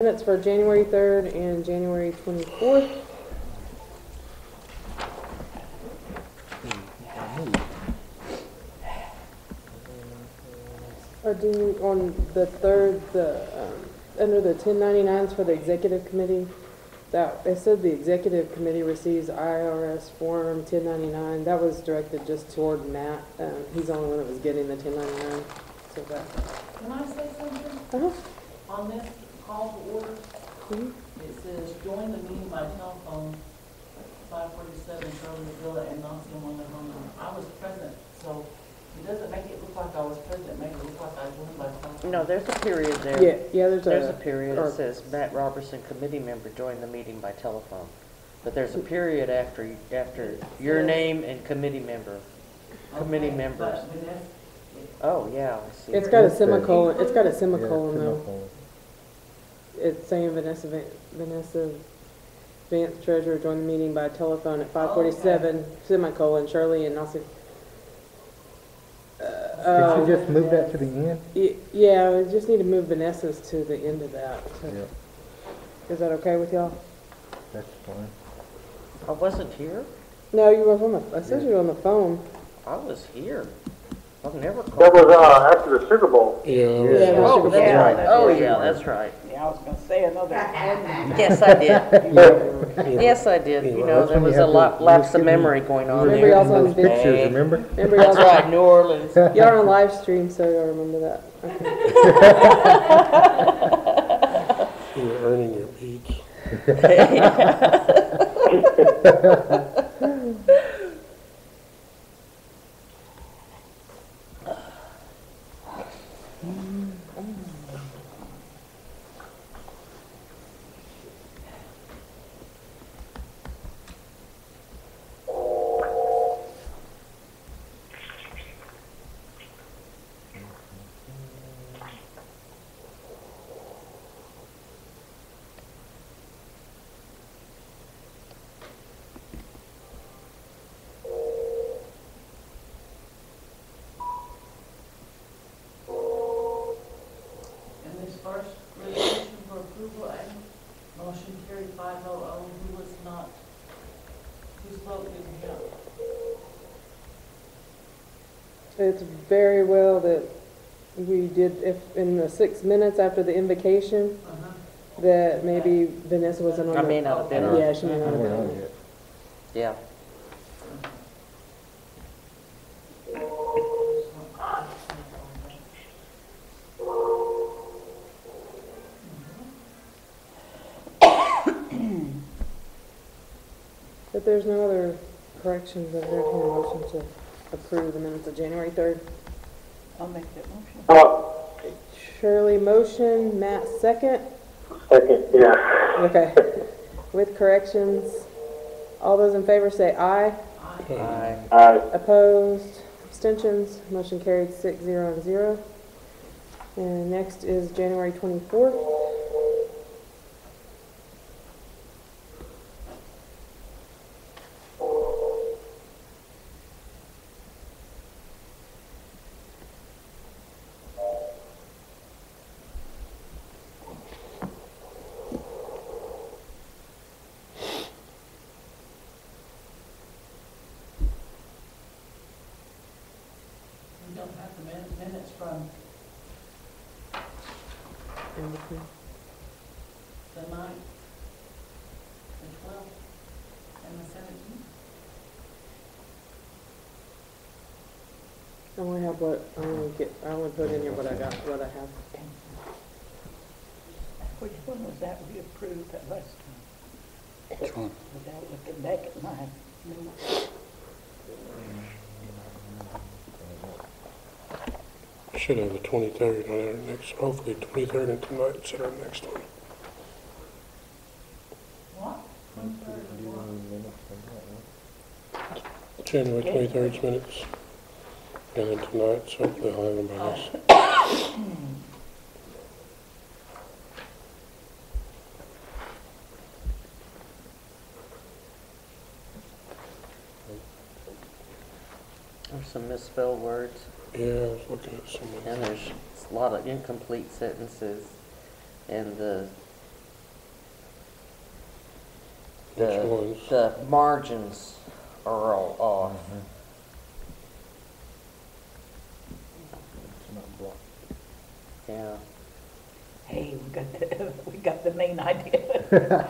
Minutes for January 3rd and January 24th. On the 3rd, under the 1099s for the executive committee, that it said the executive committee receives IRS form 1099. That was directed just toward Matt. He's the only one that was getting the 1099. So that. Can I say something? On this call to order, it says join the meeting by telephone, 547 Charlie Villa and Nancy on the phone number. I was present, so it doesn't make it look like I was present, make it look like I joined by telephone. No, there's a period there. Yeah, there's a period that says Matt Robertson, committee member, joined the meeting by telephone. But there's a period after your name and committee member, committee members. Oh, yeah, I see. It's got a semicolon. It's got a semicolon though. It's saying Vanessa Vance Treasurer joined the meeting by telephone at 5:47, semicolon, Shirley and Nancy. Did you just move that to the end? Yeah, we just need to move Vanessa's to the end of that. So. Yeah. Is that okay with y'all? That's fine. I wasn't here? No, you were on the, I said you were on the phone. I was here. I've never called. That was after the Sugar Bowl. Yeah, Oh, that's right. Oh, yeah, that's right. Yeah, I was gonna say another. Yes, I did. Yes, I did. You know, there was a lapse of memory going on Remember there. y'all's on video. Pictures, remember? Remember That's y'all's right, New Orleans. Y'all on live stream, so y'all remember that. Okay. You're earning your beach. First resolution for approval and motion carried 500. Who was not, whose vote didn't count? It's very well that we did, if in the 6 minutes after the invocation, that maybe Vanessa wasn't on I may not have been on. Yeah, she may not have been on it. Yeah. If there's no other corrections, I'd entertain a motion to approve the minutes of January 3rd. I'll make that motion. Shirley motion, Matt second. Second, yeah. Okay. With corrections, all those in favor say aye. Aye. Opposed, abstentions, motion carried 6-0-0. And next is January 24th. We don't have the minutes from In between. the 9th, the 12th, and the 17th. I only have what, I only put in here what I got, what I have. Which one was that we approved that last time? Which one? Without looking back at my notes. Should have the 23rd on our next, hopefully 23rd and tonight's our next one. What? January 23rd's minutes. And then tonight's, hopefully I'll have them by this. There's some misspelled words. Yeah, I was looking at some of And there's a lot of incomplete sentences, and the Which ones? the margins are all off. It's not blocked. Yeah. Hey, we got the main idea.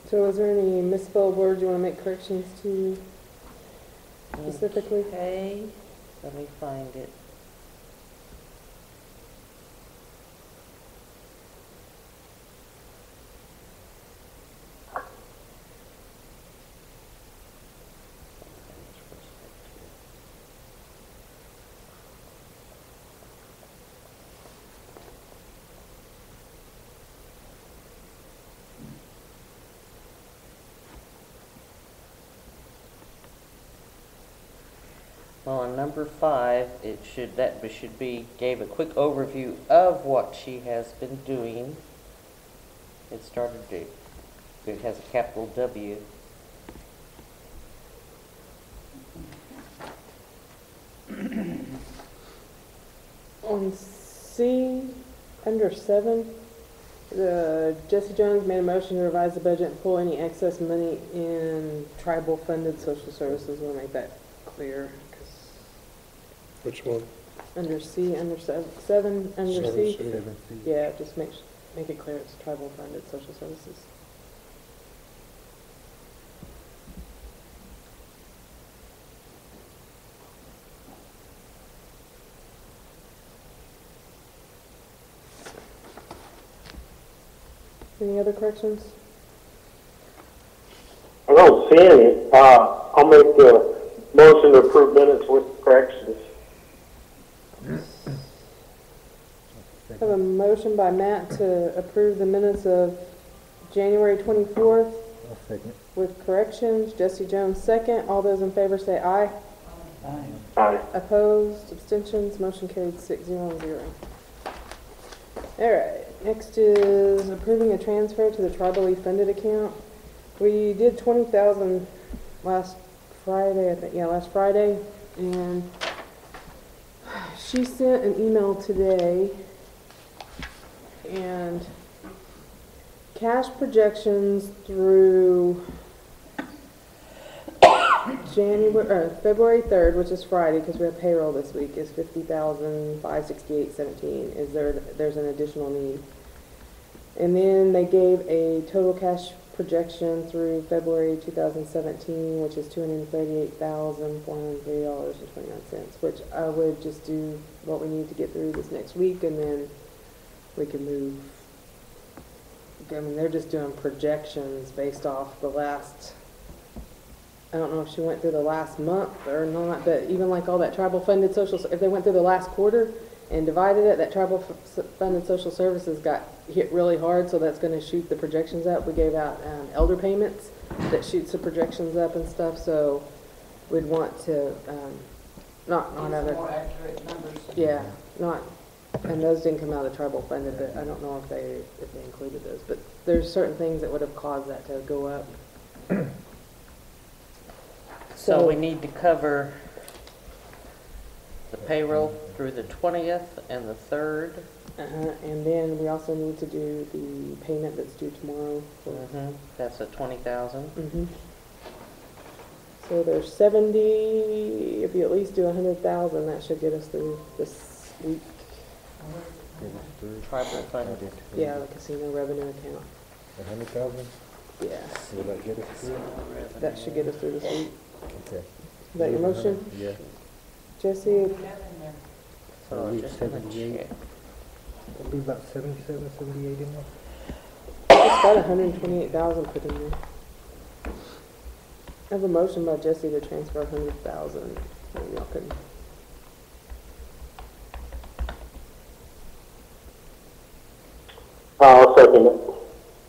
So is there any misspelled words you want to make corrections to specifically? Okay, let me find it. Well, on number 5, that should be, gave a quick overview of what she has been doing. It has a capital W. On C, under 7, Jesse Jones made a motion to revise the budget and pull any excess money in tribal funded social services. We'll make that clear. 'Cause Which one? under C, under 7, under C. 7C. 7C. Yeah, just make it clear it's tribal funded social services. Any other corrections? I don't see any. I'll make the motion to approve minutes with corrections. I have a motion by Matt to approve the minutes of January 24th I'll second. with corrections. Jesse Jones second. All those in favor say aye. Aye. Aye. Opposed, abstentions, motion carried 6-0-0. All right, next is approving a transfer to the tribally funded account. We did 20,000 last Friday, I think, yeah, last Friday, and she sent an email today, and cash projections through February 3rd, which is Friday, because we have payroll this week, is $50,568.17. There's an additional need. And then they gave a total cash projection through February 2017, which is $238,403.29, which I would just do what we need to get through this next week, and then we can move. I mean, they're just doing projections based off the last, I don't know if she went through the last month or not, but even like all that tribal funded social, if they went through the last quarter and divided it, that tribal funded social services got hit really hard, so that's going to shoot the projections up. We gave out elder payments that shoots the projections up and stuff, so we'd want to not These have are it. more accurate numbers. Yeah, not, and those didn't come out of tribal funded, but I don't know if they included those. But there's certain things that would have caused that to go up. So we need to cover the payroll through the 20th and the 3rd. And then we also need to do the payment that's due tomorrow. That's at 20,000. So there's 70, if you at least do 100,000, that should get us through this week. Tribal funded. Yeah, the casino revenue account. 100,000? Yeah, Will that get us through? that should get us through this week. Okay. Is that your motion? Yeah. Jesse, We have in there. So Week just gonna 78. check. It'll be about 77, 78 in there. it's got 128,000 put in there. I have a motion by Jesse to transfer 100,000. And y'all can. I'll second it.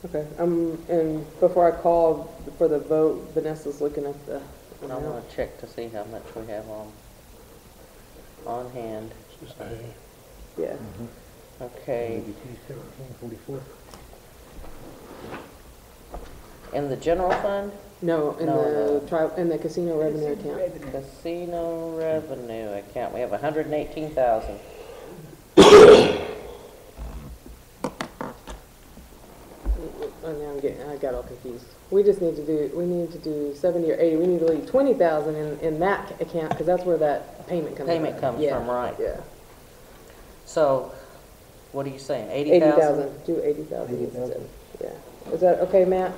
Okay, and before I call for the vote, Vanessa's looking at the I amount. want to check to see how much we have on hand. Just a half. Yeah. Okay, 1744. in the general fund? No, in No, in the casino revenue account. Casino revenue account, we have 118,000. Oh, now I got all confused. We need to do 70 or 80, we need to leave 20,000 in that account, because that's where that payment comes from. Payment comes Yeah, from, right. Yeah. So, what are you saying, 80,000? 80,000, do 80,000 instead. Yeah. Is that okay, Matt?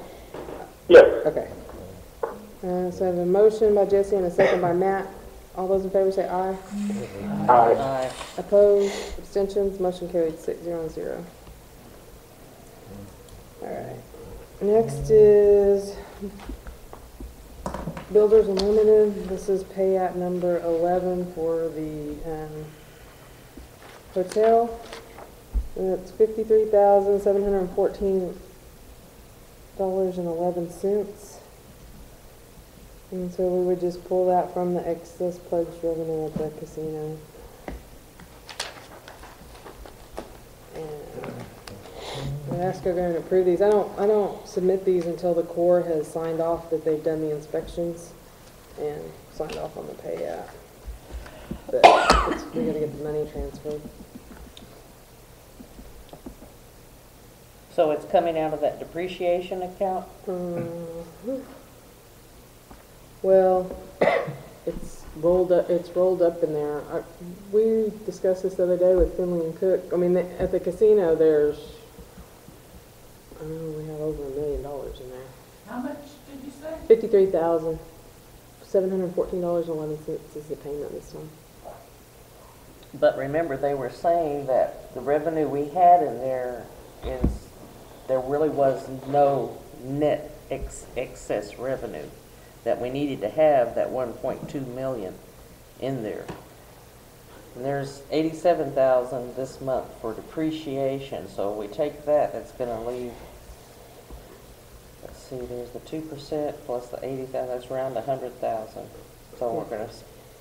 Yes. Okay. So I have a motion by Jesse and a second by Matt. All those in favor say aye. Aye. Aye. Opposed, abstentions, motion carried 6-0. All right. Next is Builders Unlimited. This is payout number 11 for the hotel. And it's $53,714.11. And so we would just pull that from the excess pledged revenue at the casino. And I ask her to approve these. I don't submit these until the Corps has signed off that they've done the inspections and signed off on the payout. But we gotta get the money transferred. So it's coming out of that depreciation account? Well, it's rolled up in there. We discussed this the other day with Finley and Cook. I mean, at the casino, there's, I don't know, we have over $1 million in there. How much did you say? $53,714.11 is the payment this time. But remember, they were saying that the revenue we had in there is, there really was no net excess revenue, that we needed to have that 1.2 million in there. And there's 87,000 this month for depreciation, so we take that, that's gonna leave, let's see, there's the 2% plus the 80,000, that's around 100,000. So we're gonna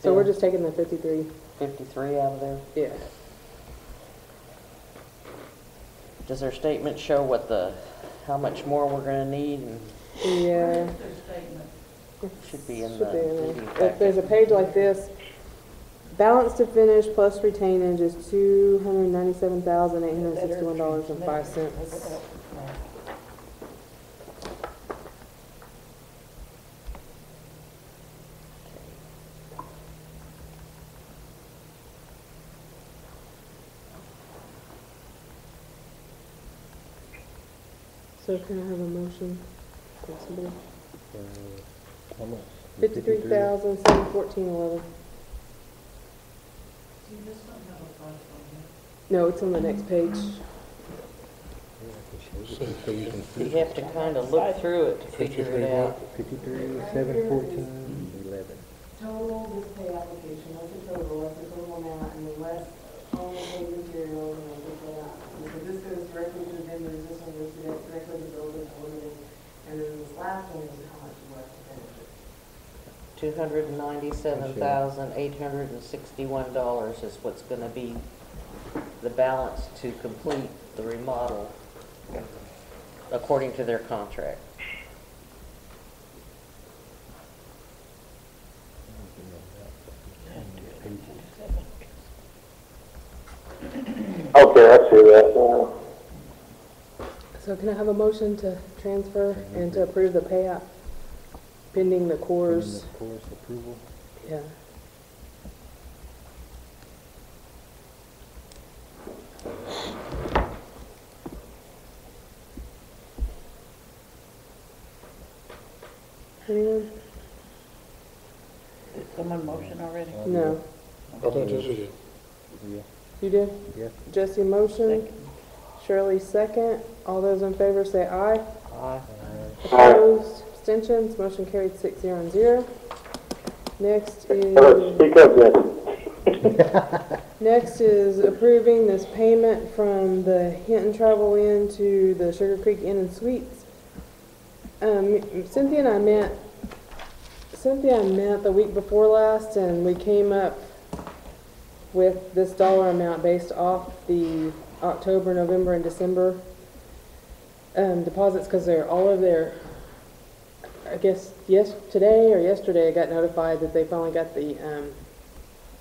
So we're just taking the 53. 53 out of there. Yeah. Does their statement show what how much more we're gonna need? And Yeah. Where's their statement? should be in Should the be in meeting there. If there's a packet. page like this, balance to finish plus retainage is $297,861.05. So can I have a motion? From somebody? How much? 53,714.11. See, this don't have a price on here. No, it's on the next page. You have to kind of look through it to figure it out. 53,714.11. Total display application, that's the total amount, and the less all the paid materials, and this that. Because this goes directly to the vendors, this one goes directly to the builders limited, and then this last one is how much is left to finish it. $297,861 is what's gonna be the balance to complete the remodel according to their contract. Okay, I see that now. So can I have a motion to transfer and to approve the payout pending the Corps', Course approval. yeah. Anyone? Did someone motion already? No. I thought Jesse did. Yeah. You did? Yeah. Jesse motion, Shirley second. All those in favor say aye. Aye. Opposed, abstentions, motion carried 6-0. Next Speak up, Jesse. Next is approving this payment from the Hinton Travel Inn to the Sugar Creek Inn and Suites. Cynthia and I met the week before last, and we came up with this dollar amount based off the October, November, and December deposits, because they're all of their, I guess, today or yesterday, I got notified that they finally got the,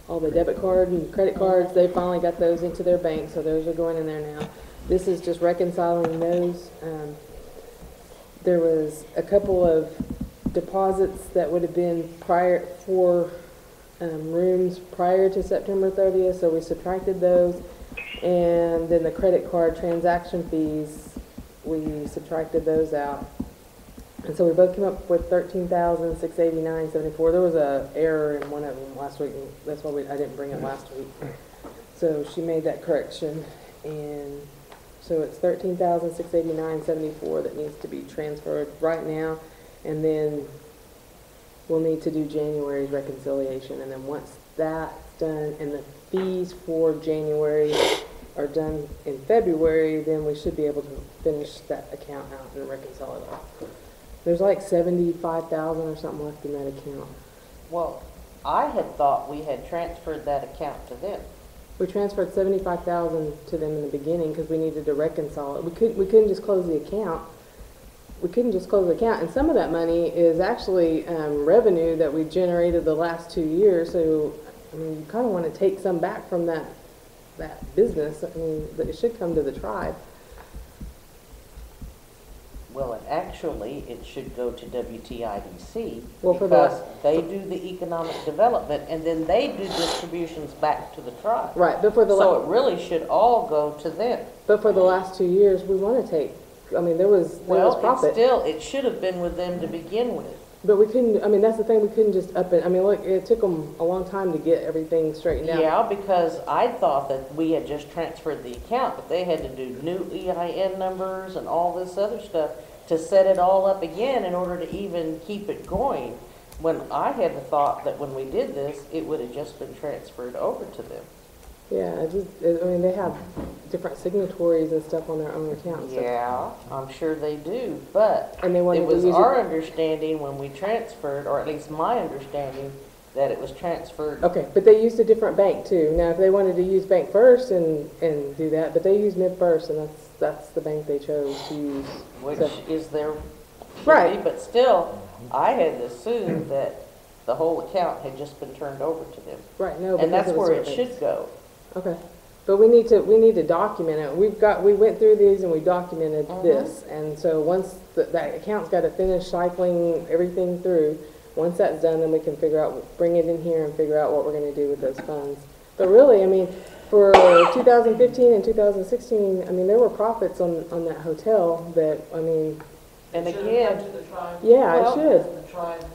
all the debit card and credit cards, they finally got those into their bank, so those are going in there now. This is just reconciling those. There was a couple of deposits that would have been prior for rooms prior to September 30th, so we subtracted those. And then the credit card transaction fees, we subtracted those out. And so we both came up with $13,689.74. There was a error in one of them last week, and that's why I didn't bring it last week. So she made that correction, and so it's $13,689.74 that needs to be transferred right now, and then we'll need to do January's reconciliation, and then once that's done and the fees for January are done in February, then we should be able to finish that account out and reconcile it all. There's like 75,000 or something left in that account. Well, I had thought we had transferred that account to them. We transferred 75,000 to them in the beginning because we needed to reconcile it. We couldn't just close the account. We couldn't just close the account, and some of that money is actually revenue that we generated the last 2 years. So, I mean, you kind of want to take some back from that business. I mean, it should come to the tribe. Well, actually, it should go to WTIDC Well, for because they do the economic development and then they do distributions back to the tribe. Right, but for the So it really should all go to them. but for the last 2 years, we want to take. I mean, there was profit. It should have been with them to begin with. But we couldn't. I mean, that's the thing. We couldn't just up it. I mean, look, it took them a long time to get everything straightened out. Yeah, because I thought that we had just transferred the account, but they had to do new EIN numbers and all this other stuff to set it all up again in order to even keep it going. When I had the thought that when we did this, it would have just been transferred over to them. Yeah, I mean, they have different signatories and stuff on their own accounts. So. Yeah, I'm sure they do, but And they wanted it was to use our it. understanding when we transferred, or at least my understanding, that it was transferred. Okay, but they used a different bank too. Now, if they wanted to use Bank First and do that, but they used Mid First, and that's the bank they chose to use. Which So- is their, Right. but still, I had assumed that the whole account had just been turned over to them. Right. No, And that's because where of it the should go. Okay, but we need to document it. We went through these and we documented this, and so once that account's got to finish cycling everything through, once that's done, then we can bring it in here and figure out what we're going to do with those funds. But really, I mean, for 2015 and 2016, I mean, there were profits on that hotel that, I mean, And Should have again, come to the tribe. yeah, Well, it should. The tribe.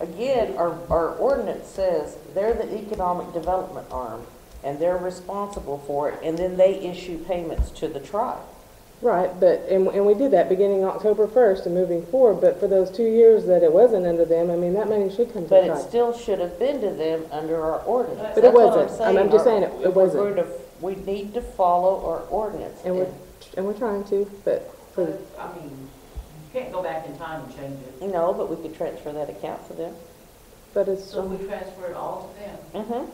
Again, our ordinance says they're the economic development arm, and they're responsible for it, and then they issue payments to the tribe. Right, and we did that beginning October 1st and moving forward, but for those 2 years that it wasn't under them, I mean, that money should come to the But it tribe. still should have been to them under our ordinance. But it That's what wasn't. I'm just Our- saying it if we're wasn't. going to- We need to follow our ordinance. And we're trying to, but for, But, I mean, you can't go back in time and change it. No, but we could transfer that account to them. but it's, So we transfer it all to them. Mm-hmm.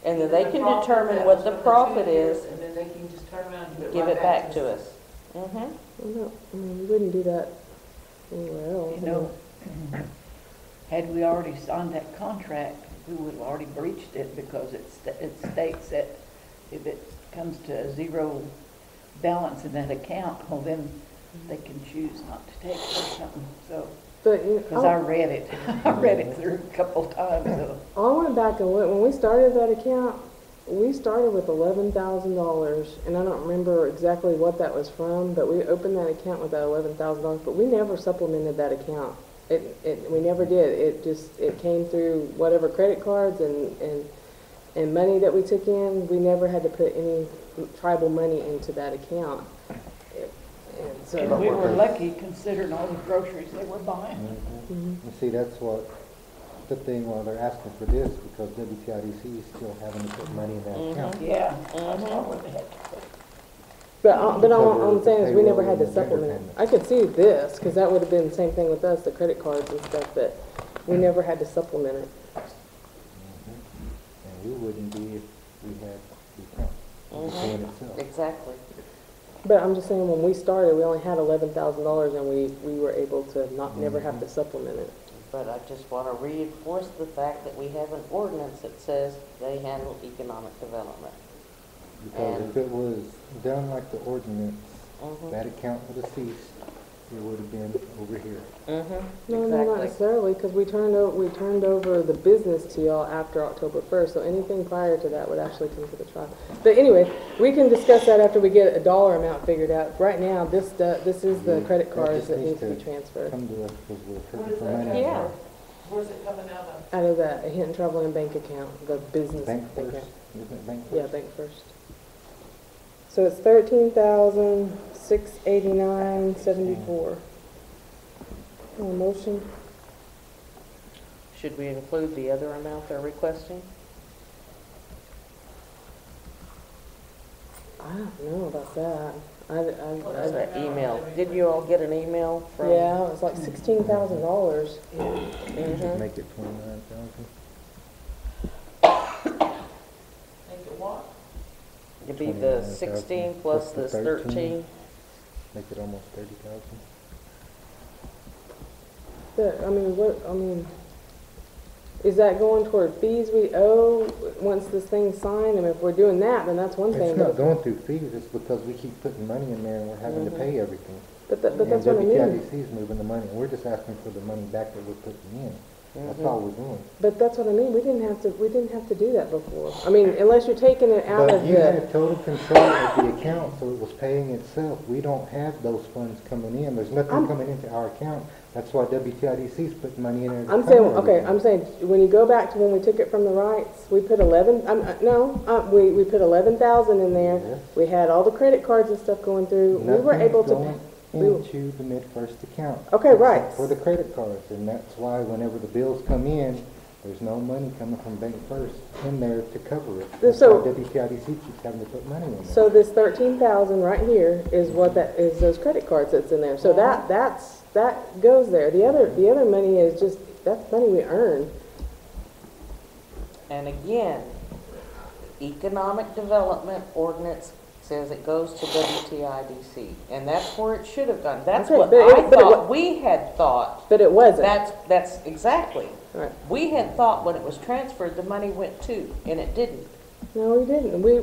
And then they The can profit determine that what was the from profit 2 is, years, and then they can just turn around and give it back to us. Mm-hmm. no, I mean, we wouldn't do that anywhere else. You know, had we already signed that contract, we would have already breached it because it states that if it comes to a zero balance in that account, well, then they can choose not to take it or something, so. But, Because I read it, I read it through a couple of times, so. I went back and looked, when we started that account, we started with $11,000, and I don't remember exactly what that was from, but we opened that account with that $11,000, but we never supplemented that account. We never did. It came through whatever credit cards and money that we took in. We never had to put any tribal money into that account. And so, And we were lucky considering all the groceries they were buying. You see, that's what, the thing why they're asking for this, because WTIDC is still having to put money in that account. Yeah, that's what they had to put. but all I'm saying is we never had to Payroll and the vendor supplement it. payments. I could see this, because that would have been the same thing with us, the credit cards and stuff, but we never had to supplement it. And we wouldn't be if we had the account, the paying itself. Exactly. But I'm just saying, when we started, we only had $11,000 and we were able to never have to supplement it. But I just want to reinforce the fact that we have an ordinance that says they handle economic development. Because And- if it was done like the ordinance, Mhm. that account would have ceased, it would have been over here. No, no, not Exactly. necessarily, because we turned over the business to y'all after October 1st, so anything prior to that would actually come to the tribe. But anyway, we can discuss that after we get a dollar amount figured out. Right now, this is the credit That cards just that needs need to be to transferred Come to us because we're What hurting is for that? money. Yeah. Where's it coming out of? out of that Hinton Travel and Bank account, the business Bank account. first, isn't it bank first? Yeah, Bank First. So it's 13,689.74. Motion? Should we include the other amount they're requesting? I don't know about that. That's that email. Did you all get an email from? Yeah, it was like $16,000. Mhm. Make it 29,000. Make it what? It'd be the 29,000 16 plus plus this the 13. Make it almost 30,000. Is that going toward fees we owe once this thing's signed? And if we're doing that, then that's one thing. It's not going through fees, it's because we keep putting money in there and we're having to pay everything. But that's what I mean. And WTIDC's moving the money, and we're just asking for the money back that we're putting in. That's all we're doing. But that's what I mean. We didn't have to do that before. I mean, unless you're taking it out But of you the, had total control of the account, so it was paying itself. We don't have those funds coming in. There's nothing coming into our account. That's why WTIDC's putting money in there. to I'm saying, cover okay, everything. I'm saying, when you go back to when we took it from the Wrights, we put we put 11,000 in there. Yes. We had all the credit cards and stuff going through. We were Nothing's able to, going we- into the mid-first account. Okay, right. except for the credit cards, and that's why whenever the bills come in, there's no money coming from Bank First in there to cover it. That's So- why WTIDC keeps having to put money in there. so this 13,000 right here is what that is, those credit cards that's in there. So that goes there. The other money is just, that's money we earn. And again, economic development ordinance says it goes to WTIDC, and that's where it should have gone. That's Okay, what but I it- but it thought, wa- we had thought. But it wasn't. That's exactly. Right. We had thought when it was transferred, the money went to, and it didn't. No, we didn't. We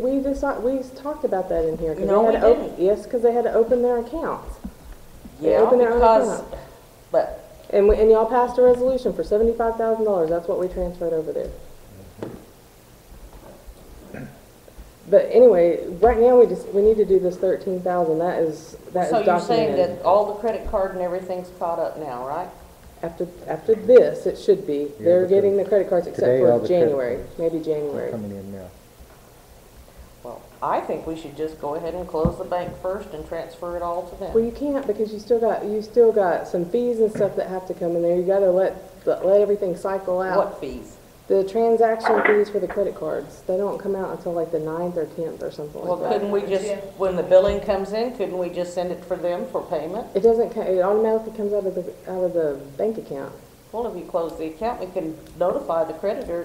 talked about that in here. 'Cause No, they had we to open- didn't. Yes, because they had to open their accounts. They Yeah, opened their own because, account. but And y'all passed a resolution for $75,000. That's what we transferred over there. But anyway, right now we need to do this 13,000. That is so you're saying documented. that all the credit card and everything's caught up now, right? After this, it should be. Yeah, They're because getting the credit cards except today all for the credit January, cards maybe They're January. coming in now. Well, I think we should just go ahead and close the bank first and transfer it all to Well, them. you can't because you still got some fees and stuff that have to come in there. You got to let everything cycle out. What fees? The transaction fees for the credit cards, they don't come out until like the 9th or 10th or something Well, like that. couldn't we just, when the billing comes in, couldn't we just send it for them for payment? It doesn't, it automatically comes out of the bank account. Well, if you close the account, we can notify the credit I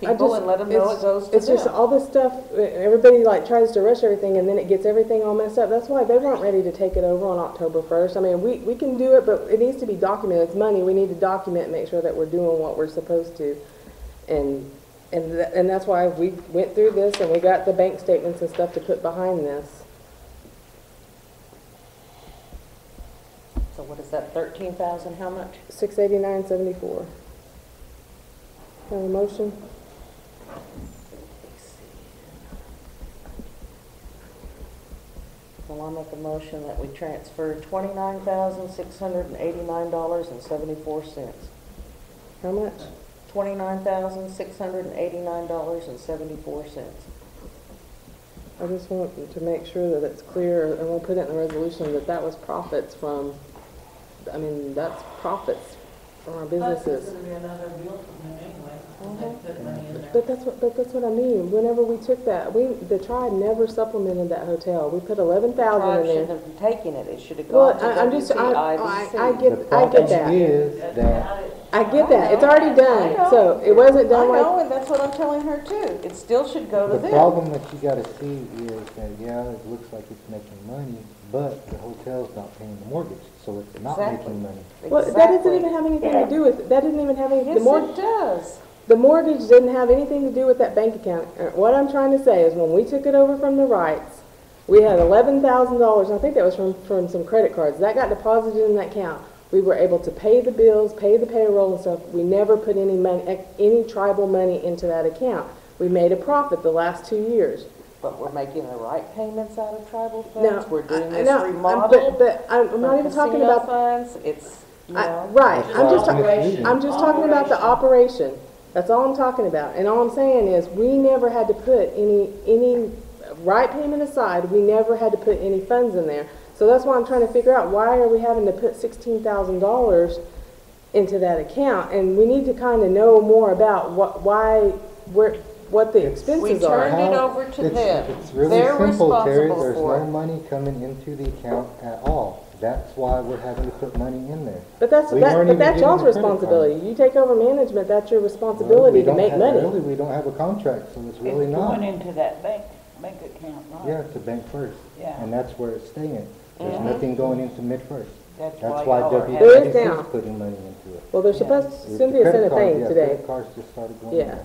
people just- and let them know it it's- goes to It's just them. all this stuff, everybody like tries to rush everything and then it gets everything all messed up. That's why they weren't ready to take it over on October 1st. I mean, we can do it, but it needs to be documented. It's money. We need to document and make sure that we're doing what we're supposed to. And that's why we went through this and we got the bank statements and stuff to put behind this. So what is that, 13,000, how much? 689.74. Have a motion? Well, I'll make a motion that we transfer $29,689.74. How much? $29,689.74. I just want to make sure that it's clear, and we'll put it in the resolution, that was profits from, I mean, that's profits from our Plus, it's businesses. gonna be another bill from them anyway, they put money in there. But that's what I mean. Whenever we took that, the tribe never supplemented that hotel. We put 11,000 Tribe in there. shouldn't have taken it, it should have Well, gone to I'm just, I WTIDC. get The problem that. is that That's I get that, it's already I done, know. so it wasn't I done know, like, and that's what I'm telling her too. It still should go to The them. problem that you gotta see is that, yeah, it looks like it's making money, but the hotel's not paying the mortgage, so it's not Exactly. making money. well, that doesn't even have anything to do with, that didn't even have any, Yes, it does. the mortgage didn't have anything to do with that bank account. What I'm trying to say is when we took it over from the Wrights, we had $11,000, I think that was from some credit cards, that got deposited in that account. We were able to pay the bills, pay the payroll and stuff. We never put any money, any tribal money into that account. We made a profit the last 2 years. But we're making the right payments out of tribal No, funds, we're doing I- this no, remodel. but I'm not even talking casino about, funds, it's, you know. right, That's I'm why just, it's misleading. I'm just talking about the operation. That's all I'm talking about. And all I'm saying is, we never had to put any right payment aside, we never had to put any funds in there. So that's why I'm trying to figure out, why are we having to put $16,000 into that account? And we need to kind of know more about what the expenses We are. turned it over to them. It's really They're simple, Terry. responsible There's for no it. money coming into the account at all. That's why we're having to put money in there. But that's, We weren't even that's getting y'all's the credit card. responsibility. You take over management, that's your Well, responsibility we to don't make have- money. Really, we don't have a contract, so it's really It's not. going into that bank account, right? Yeah, to Bank First. Yeah. And that's where it's staying. There's Mhm. nothing going into Mid First. That's That's why why y'all are There is WEC now. is putting money into it. Well, they're Yeah. supposed, With the Cynthia sent credit a card, thing yeah, today. Credit cards just started going Yeah. there.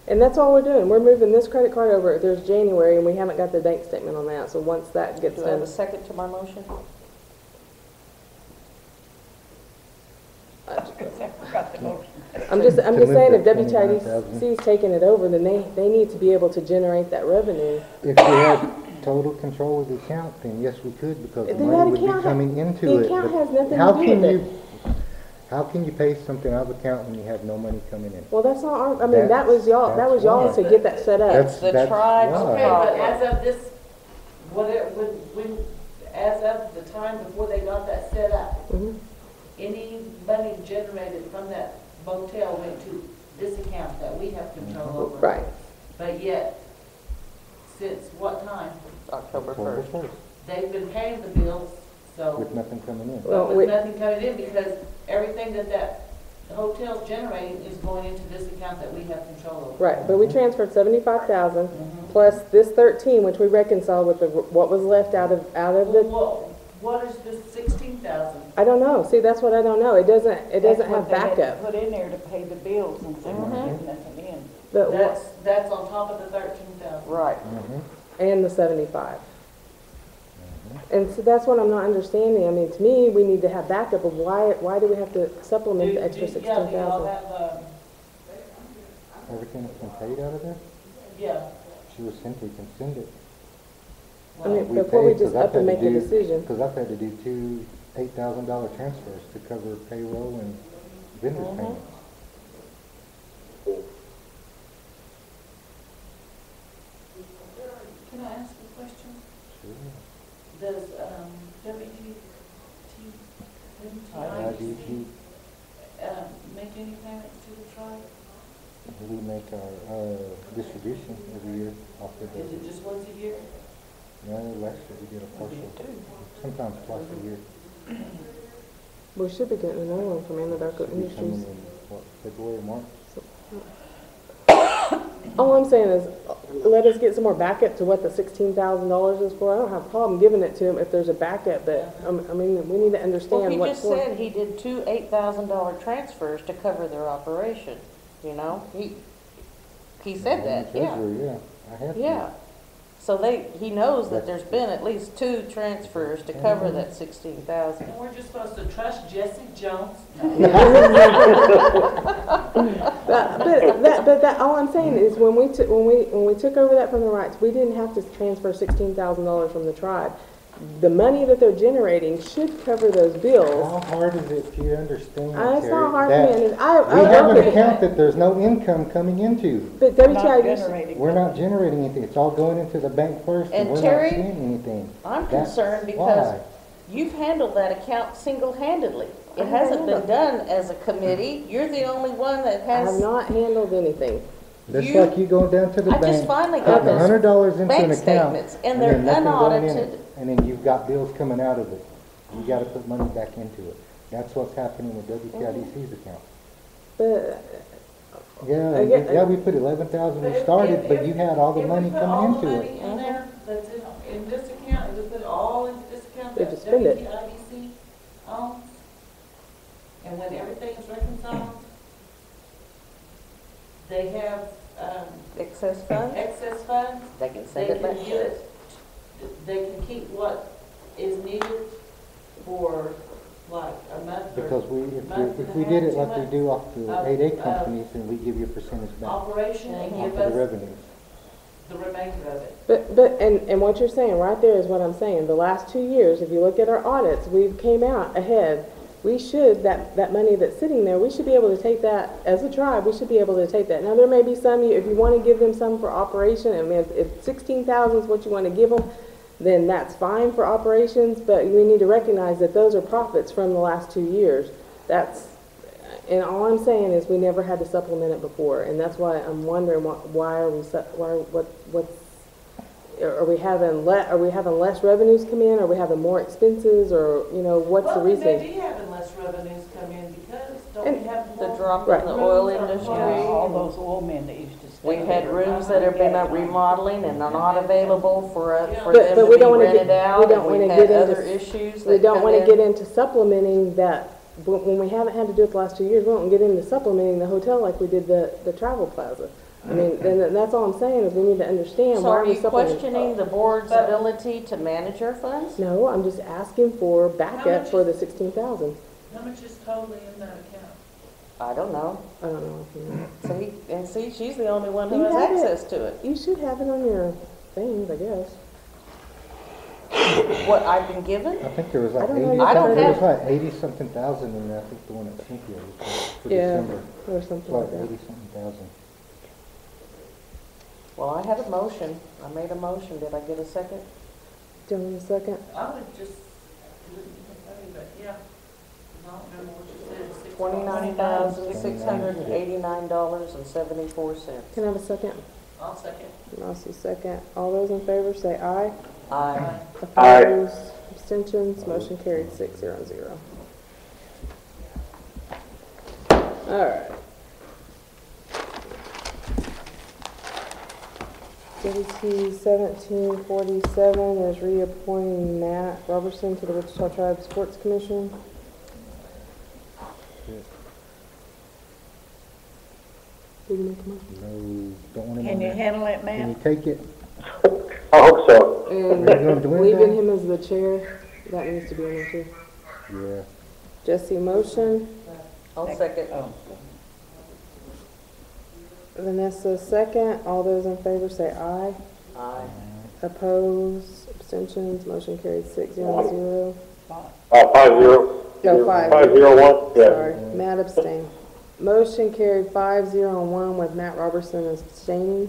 And that's all we're doing. We're moving this credit card over. There's January, and we haven't got the bank statement on that. So once that gets Do I have done, a second to my motion? I forgot the motion. I'm just To move saying, if that WTIDC is taking it over, then they need to be able to generate that revenue. If we had total control of the account, then yes, we could, because the Then money that would be account ha- coming into the it. account but has nothing how to do can with it. you- How can you pay something out of account when you have no money coming in? Well, that's not our, I mean, that was y'all, that was y'all That's to get that set up. That's the tribe's why. Okay, but problem. as of this, as of the time before they got that set up, Mhm. any money generated from that motel went to this account that we have control over. Right. But yet, since what time? October October 1st. 1st, They've been paying the bills, so, with nothing coming in. Well, but we- with nothing coming in, because everything that hotel's generating is going into this account that we have control over. Right, but we transferred 75,000 plus this 13, which we reconciled with what was left out of the, Well, what is this 16,000? I don't know. See, that's what I don't know. It doesn't have backup. That's what they had to put in there to pay the bills and so we're getting nothing in. But That's on top of the 13,000. Right. and the 75. And so that's what I'm not understanding. I mean, to me, we need to have backup of why do we have to supplement the extra Yeah, do y'all 16,000? have, Everything that's been paid out of there, yeah. she was simply can send it. I mean, before we paid, just 'cause I've up and had make to a do- decision. Because I've had to do two $8,000 transfers to cover payroll and vendors payments. Can I ask a question? Sure. Does, IDT, make any payments to the tribe? we make our distribution every year off of Is it the, just once a year? no, last year we did a partial, sometimes twice a year. We should be getting another one from Anadarko Should be coming Industries. in, what, February, March? All I'm saying is, let us get some more backup to what the $16,000 is for. I don't have a problem giving it to him if there's a backup, but, I mean, we need to Well, understand he what just for. said he did two $8,000 transfers to cover their operation, you know? He said that, yeah. Treasurer, yeah, I have to. Yeah. So he knows that there's been at least two transfers to cover that 16,000. And we're just supposed to trust Jesse Jones? But all I'm saying is when we took over that from the Wrights, we didn't have to transfer $16,000 from the tribe. The money that they're generating should cover those bills. How hard is it to understand, It's Terry, not hard that for me. we have work an with it. account that there's no income coming into? But We're not WTID, generating. We're not generating anything. It's all going into the bank first, and And we're not Terry, seeing anything. I'm That's concerned because why. you've handled that account single-handedly. It hasn't been done as a committee. You're the only one that I have has, not handled anything. That's you- like you going down to the I just bank, finally got putting those $100 into an bank account, statements, and they're then nothing going in unaudited. it, and then you've got bills coming out of it. You gotta put money back into it. That's what's happening with WTIDC's account. But, Yeah, I get- yeah, we put 11,000, we But started, but if- you had all the if we money put coming all the into money it. in there, that's in this account, if we put it all into this account They that just spend it. WTIDC owns, and when everything is reconciled, they have, Excess funds, excess funds, they can they send it back can to give us. it, they can keep what is needed for like a month or Because if we did it like we do off the 8A companies, then we give you a percentage back off operation and of give the us revenues. the remainder of it. and what you're saying right there is what I'm saying. The last 2 years, if you look at our audits, we've came out ahead. We should, that money that's sitting there, we should be able to take that, as a tribe, we should be able to take that. Now, there may be some, if you want to give them some for operation, I mean, if 16,000 is what you want to give them, then that's fine for operations, but we need to recognize that those are profits from the last 2 years. And all I'm saying is we never had to supplement it before, and that's why I'm wondering why are we having less revenues come in? Are we having more expenses, or what's the Well, we reason? may be having less revenues come in because don't we have The more? drop in the oil rooms or industry. Yeah, all those oil men that used to stay We had there. rooms that have been remodeling and are not available for But them to we be don't wanna rented get- out. we don't and wanna we've get had into other issues We that don't come want to in. get into supplementing that, when we haven't had to do it the last 2 years, we don't get into supplementing the hotel like we did the travel plaza. I mean, and that's all I'm saying, is we need to understand So why are we you supplement. questioning the board's ability to manage our funds? No, I'm just asking for backup much for is- the 16,000. How much is totally in that account? I don't know. I don't know if you See, she's the only one who You has have it. access to it. you should have it on your things, I guess. What I've been given? I think there was like I don't know. 80, I don't there was have- like 80-something thousand in there, I think the one at Cynthia was for Yeah, December. or It's something like like that. 80-something thousand. Well, I had a motion. I made a motion. Did I get a second? Do you want a second? I would just, but yeah, I don't remember what you said. $29,689.74. Can I have a second? I'll second. And also second. All those in favor say aye. Aye. Opposed, abstentions, motion carried 600. All right. WT 1747 is reappointing Matt Robertson to the Wichita Tribe Sports Commission. Did you make a motion? No, don't want him Can on you there. handle it, Can you Matt? take it? I hope so. And Are you gonna do leaving anything? him as the chair, that needs to be on there too. Yeah. Jesse motion, I'll second. Oh. Vanessa second. All those in favor say aye. Aye. Opposed, abstentions, motion carried 600. 5-0. No, 5. 5-0-1, yeah. Sorry, Matt abstained. Motion carried 5-0-1 with Matt Robertson abstaining.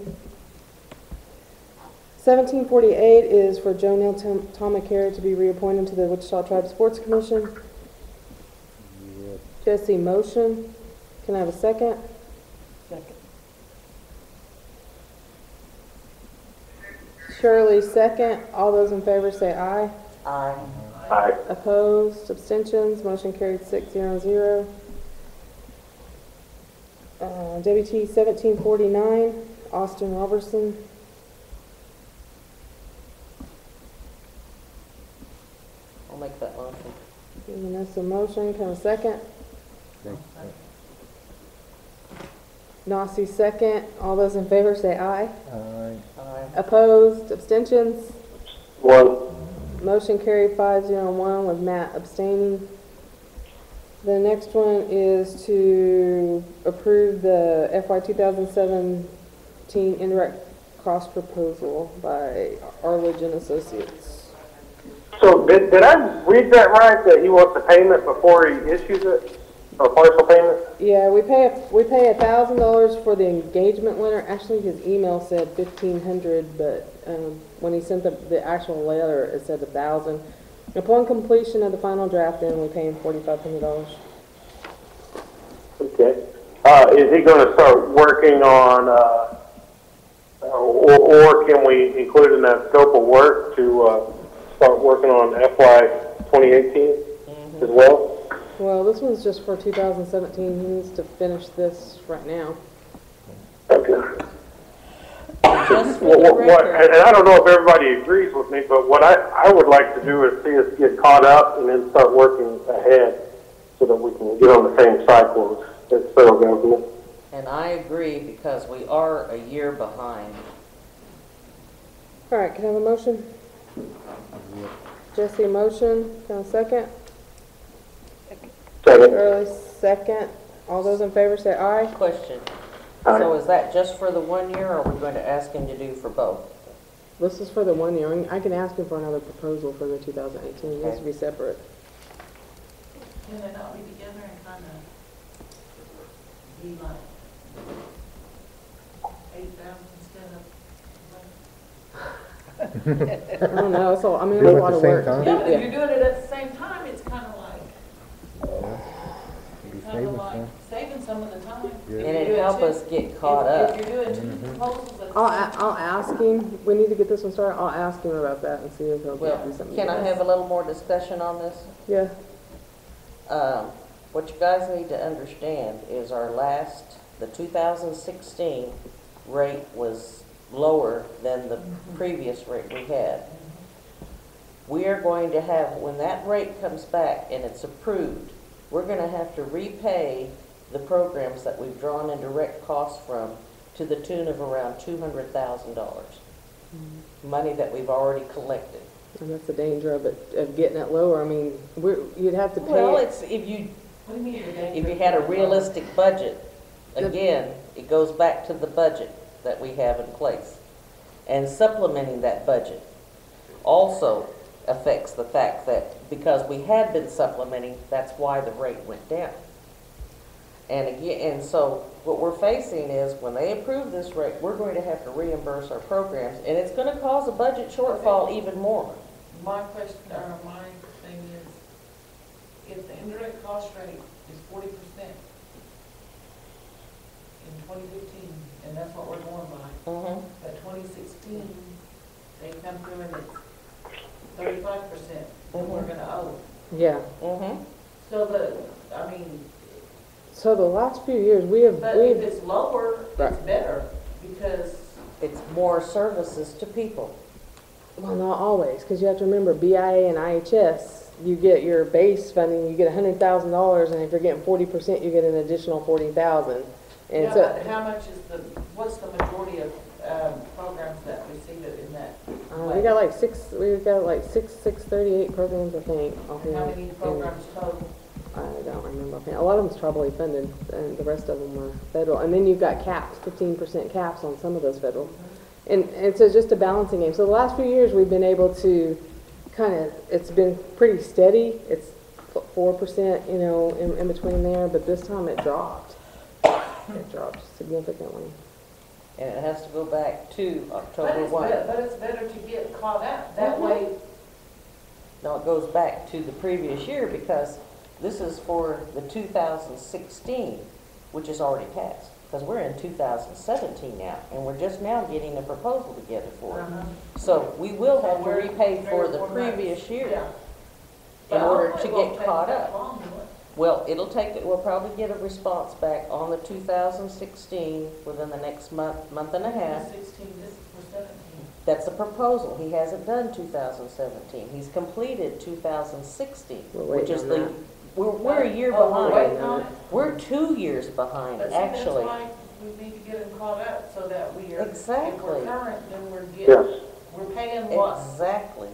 1748 is for Jonelle Tomacara to be reappointed to the Wichita Tribe Sports Commission. Yeah. Jesse motion. Can I have a second? Second. Shirley second. All those in favor say aye. Aye. Aye. Opposed, abstentions, motion carried 600. WT 1749, Austin Robertson. I'll make that motion. Vanessa motion, can I have a second? Nasi second. All those in favor say aye. Aye. Aye. Opposed, abstentions, 1. motion carried 5-0-1 with Matt abstaining. The next one is to approve the FY 2017 indirect cost proposal by Arledge and Associates. So did I read that right, that he wants a payment before he issues it? Or partial payment? Yeah, we pay $1,000 for the engagement letter. Actually, his email said $1,500, but when he sent the actual letter, it said $1,000. Upon completion of the final draft, then we pay him $4,500. Okay. Is he gonna start working on, or can we include in that scope of work to, start working on FY 2018 as well? Well, this one's just for 2017. He needs to finish this right now. Okay. Just for What, the what, record, and I don't know if everybody agrees with me, but what I would like to do is see us get caught up and then start working ahead so that we can get on the same cycle as federal government. and I agree because we are a year behind. All right, can I have a motion? Jesse, a motion. Can I have a second? Second. Early second. All those in favor say aye. Question, Aye. so is that just for the 1 year, or are we going to ask him to do for both? This is for the 1 year. I can ask him for another proposal for the 2018. It needs to be separate. Can they not be together and kind of be like 8,000 instead of? I don't know. It's a, I mean, Do it's it a lot at of the same work. time? Yeah, but if Yeah. you're doing it at the same time, it's kind of like, Be kind of saving like some. saving some of the time. Yeah. If And you're it doing help two- us get caught if- up. If you're doing two proposals at the same time. I'll ask him. We need to get this one started. I'll ask him about that and see if he'll Well, do something. can I have a little more discussion on this? Yeah. What you guys need to understand is the 2016 rate was lower than the previous rate we had. We are going to have, when that rate comes back and it's approved, we're going to have to repay the programs that we've drawn in direct costs from to the tune of around $200,000. Money that we've already collected. And that's the danger of it, of getting it lower. I mean, you'd have to pay Well, it. it's, if you What do you mean the danger? If you had a realistic budget, again, it goes back to the budget that we have in place. And supplementing that budget also affects the fact that because we had been supplementing, that's why the rate went down. And again, and so what we're facing is when they approve this rate, we're going to have to reimburse our programs, and it's going to cause a budget shortfall even more. My question, or my thing is, if the indirect cost rate is 40% in 2015, and that's what we're going by, Mhm. but 2016, they come through and it's 35% that we're gonna owe. Yeah. Mhm. So I mean, So the last few years, we have, but if it's lower, it's Right. better, because It's more services to people. well, not always, because you have to remember BIA and IHS, you get your base funding, you get $100,000, and if you're getting 40%, you get an additional 40,000. And yeah, so, but how much is what's the majority of programs that receive it in that? we got like 638 programs, I think. How many programs total? I don't remember. A lot of them's probably funded, and the rest of them are federal. And then you've got caps, 15% caps on some of those federal. And so it's just a balancing game. So the last few years, we've been able to it's been pretty steady. It's 4%, in between there, but this time it dropped. It dropped significantly. And it has to go back to October 1. But it's better to get caught out, that way. No, it goes back to the previous year because this is for the 2016, which is already passed. Because we're in 2017 now, and we're just now getting a proposal together for it. So we will have to repay for the previous year in order to get caught up. Well, we'll probably get a response back on the 2016 within the next month and a half. 16, this is for 17. That's a proposal. He hasn't done 2017. He's completed 2016, We're which waiting is on the, that. we're a year Oh, we're behind. waiting on it? We're 2 years behind, But see, actually. that's why we need to get them caught up, so that we are, if Exactly. we're current, then Yes. we're paying Exactly,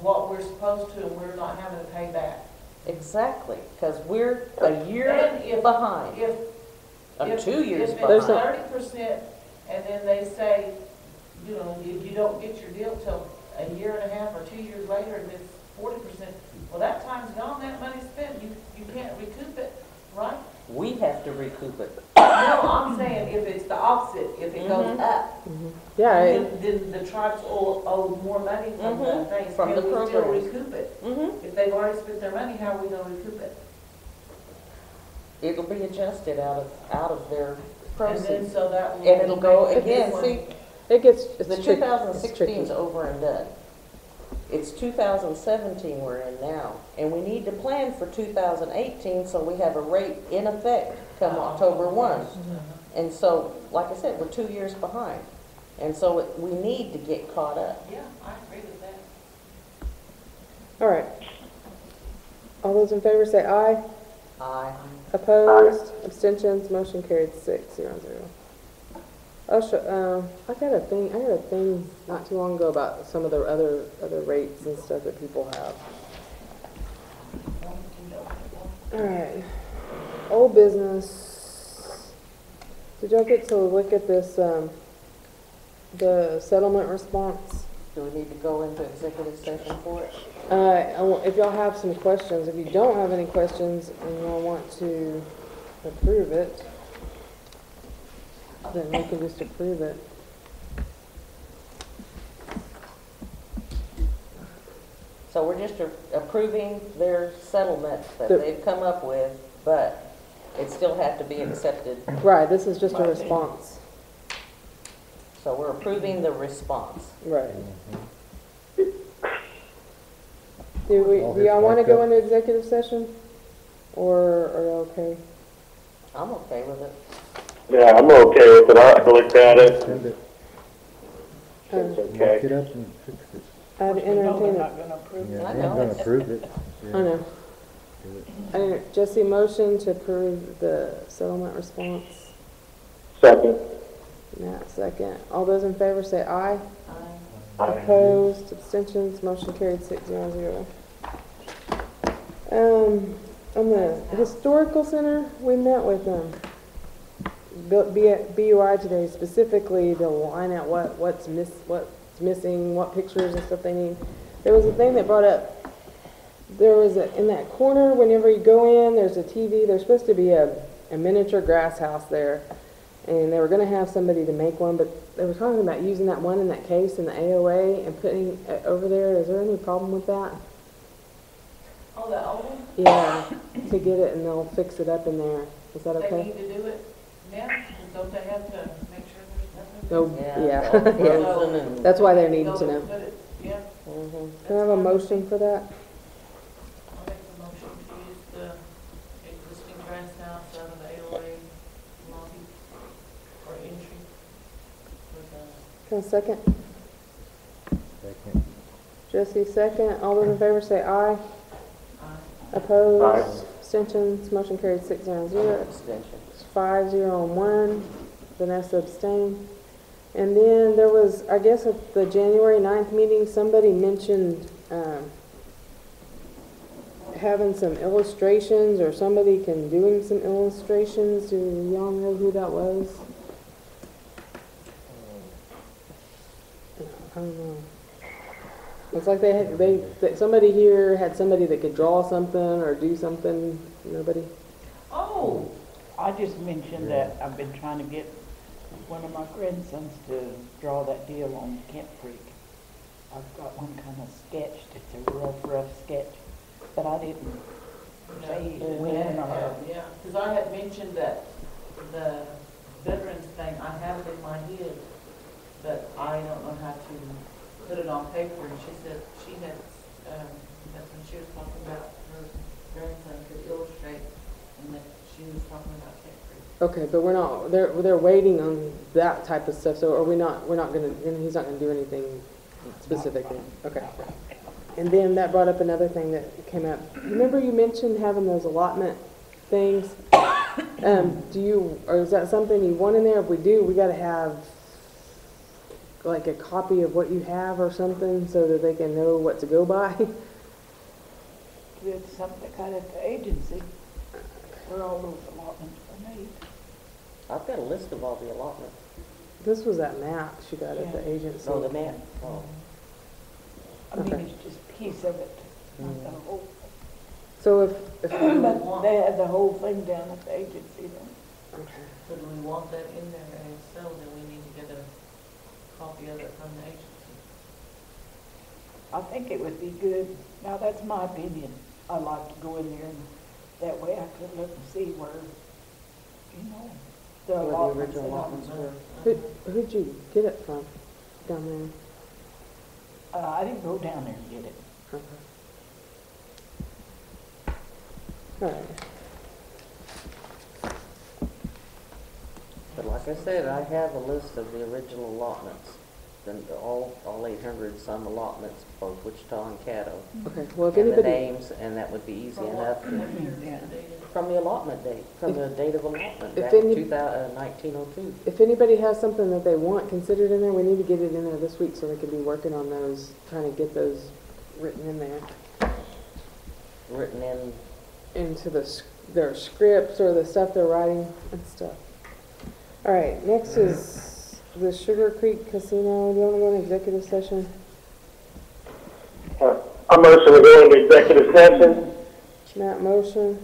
what we're supposed to, and we're not having to pay back. exactly, because we're a year And if- behind, If 2 years If There's it's a- behind. 30%, and then they say, if you don't get your deal till a year and a half or 2 years later, and it's 40%, well, that time's gone, that money's spent, you can't recoup it, right? We have to recoup it. No, I'm saying if it's the opposite, if it goes Mhm. up, Yeah, it- then the tribes owe more money from the Mhm. things. From the Can we still programs. recoup it? Mm-hmm. If they've already spent their money, how are we gonna recoup it? It'll be adjusted out of their And then proceeds. so that will. And it'll go, make a again, difference. see, it gets, the it's tricky. 2016 is over and done. It's 2017 we're in now, and we need to plan for 2018 so we have a rate in effect come October 1. And so, like I said, we're 2 years behind. And so we need to get caught up. Yeah, I agree with that. All right. All those in favor say aye. Aye. Opposed? Abstentions? Motion carried 6-0-0. I got a thing not too long ago about some of the other rates and stuff that people have. All right. Old business. Did y'all get to look at this, the settlement response? Do we need to go into executive session for it? If y'all have some questions, if you don't have any questions and y'all want to approve it, then we can just approve it. So we're just approving their settlement that they've come up with, but it still have to be accepted. Right, this is just a response. So we're approving the response. Right. Do y'all want to go into executive session? Or are you okay? I'm okay with it. Yeah, I'm okay with it. I looked at it. Send it, It's look okay. it up and fix it. I'd We know they're entertain it. not gonna approve Yeah, I they're know. gonna approve it. I know. Jesse, motion to approve the settlement response. Second. Matt, second. All those in favor say aye. Aye. Opposed, abstentions, motion carried 6-0-0. On the historical center, we met with them. BUI today, specifically to line out what's missing, what pictures and stuff they need. There was a thing that brought up, in that corner, whenever you go in, there's a TV, there's supposed to be a miniature grass house there. And they were gonna have somebody to make one, but they were talking about using that one in that case in the AOA and putting it over there. Is there any problem with that? Oh, the old one? Yeah, to get it and they'll fix it up in there. Is that They okay? need to do it now, 'cause don't they have to make sure there's nothing? No, Yeah, yeah, all yeah. frozen and- That's why they need Go to know. put it- Yeah, Mhm. Can I have a motion for that? I'll make the motion to use the existing grass house out of the AOA lobby or entry for the Can I second? Second. Jesse, second. All those in favor say aye. Aye. Opposed? Abstentions? Motion carried 6-0-0. Extension. 5-0-1. Vanessa abstained. And then there was, I guess at the January 9th meeting, somebody mentioned having some illustrations or somebody doing some illustrations. Do y'all know who that was? I don't know. It's like that somebody here had somebody that could draw something or do something. Nobody? Oh, I just mentioned that I've been trying to get one of my grandsons to draw that deal on Kent Creek. I've got one kind of sketched, it's a rough sketch, but I didn't say when or... yeah, because I had mentioned that the veterans thing, I have it in my head, but I don't know how to put it on paper, and she said she had, that's when she was talking about her grandson could illustrate, and that she was talking about Kent Creek. Okay, but we're not. They're waiting on that type of stuff. So are we not? We're not gonna. He's not gonna do anything specifically. Okay. And then that brought up another thing that came up. Remember you mentioned having those allotment things. Or is that something you want in there? If we do, we got to have like a copy of what you have or something so that they can know what to go by. It's something that got at the agency where all those allotments were made. I've got a list of all the allotments. This was that map she got at the agency. Oh, the map. Oh. I mean, Okay. it's just a piece of it, not the whole. So if But they had the whole thing down at the agency then. okay. So do we want that in there, and if so, then we need to get a copy of it from the agency. I think it would be good. Now, that's my opinion. I'd like to go in there and that way I could look and see where, the Where the allotments original and all. allotments were. Who'd you get it from down there? I didn't go down there and get it. All right. But like I said, I have a list of the original allotments, then all 800 some allotments, both Wichita and Caddo. Okay, well, if And the anybody, names, and that would be easy From enough. what year is Yeah. the date? From the allotment date, from the date of allotment, if back in any- 1902. if anybody has something that they want considered in there, we need to get it in there this week so they can be working on those, trying to get those written in there Written in, into their scripts or the stuff they're writing and stuff. All right, next is the Sugar Creek Casino. Do you want to go into executive session? I motion to go into executive session. Matt motion.